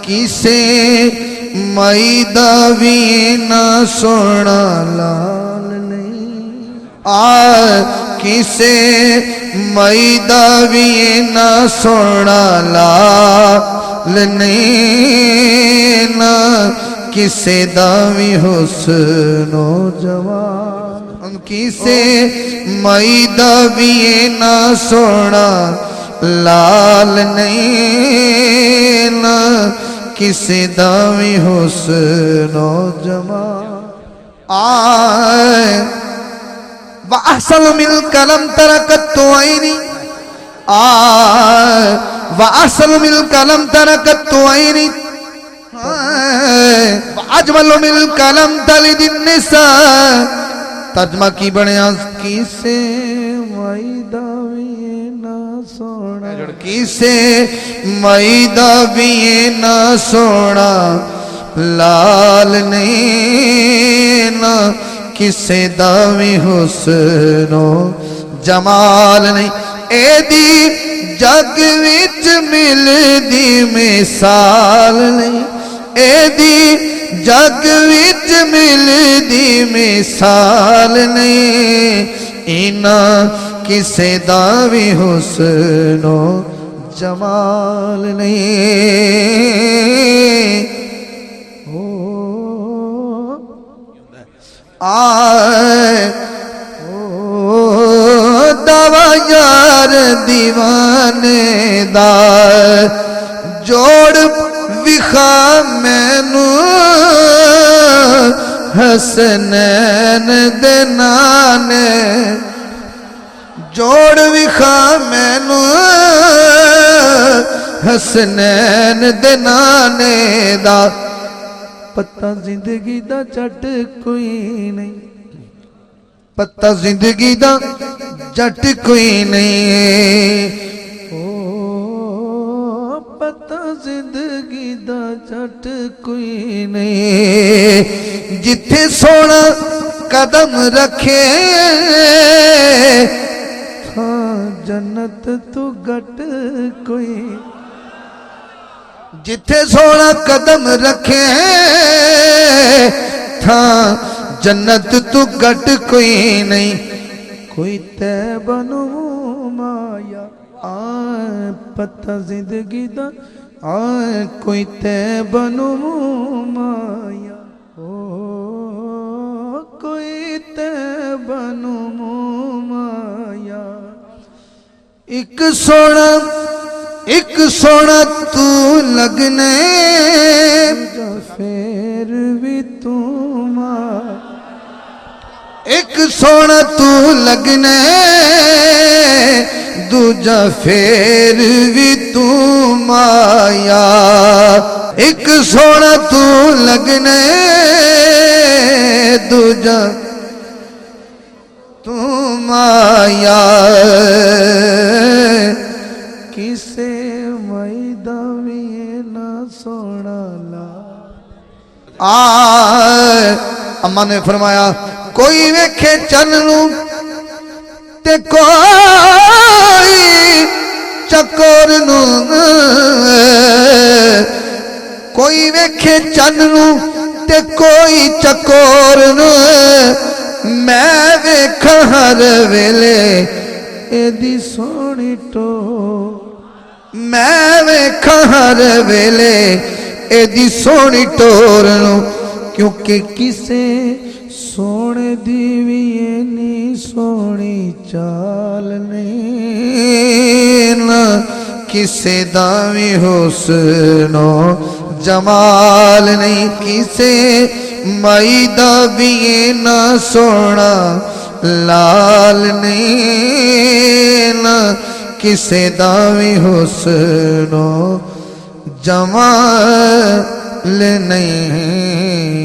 किसे मई दा भी ना सोना लाल नहीं। किसे मई दा भी ना सोना लाल नहीं ना किसे दा भी हुस्नो जवान। किसे मई दा भी ना सोना लाल नहीं ना किसे दा भी हुस्नो जवान। वअसल मिल कलम तरकत तो आईनी वअसल मिल कलम तरकत तो आईनी अजमल मिल कलम तलिदिन निसा। तर्जमा की बनिया किसे मई दा भी ना सोना किसे मई दा भी ना सोना लाल नहीं ना किसे दा भी हुस्नो जमाल नहीं। एदी जग विच मिलदी मिसाल नहीं। एदी जग विच मिलदी मिसाल नहीं इना किसे दा भी हुस्नो जमाल नहीं। दावा यार दीवाने दा जोड़ विखा मैनू हसनैन दे नाने। जोड़ विखा मैनू हसनैन दे नाने दा। पता जिंदगी दा जट कोई नहीं। पता जिंदगी दा जट कोई नहीं। ओ पता जिंदगी दा जट कोई नहीं। जिथे सोना कदम रखे था जन्नत तू गट कोई। जिथे सोना कदम रखे था जन्नत तू गट कोई नहीं। कोई तै बनू माया पता जिंदगी दा कोई तै बनू माया। ओ कोई तै बनू माया। एक सोना तू लगने फिर भी तू एक सोना तू लगने दूजा फिर भी तू माया। एक सोना तू लगने दूजा तू माया। किसे मई दा भी ना सोना ला। अम्मा ने फरमाया कोई वेखे चन नू ते कोई चकोर नू। कोई वेखे चन नू ते कोई चकोर नू। मैं वेखा हर वेले एदी सोनी टो। मैं वेखा हर वेले एदी सोनी टोर नू। क्योंकि किसे सोने दी भी इन्नी सोनी चाल नहीं ना किसे दा भी हुस्नो जमाल नहीं। किसे मई दा भी ना सोना लाल नहीं ना किसे दा भी हुस्नो जमाल नहीं।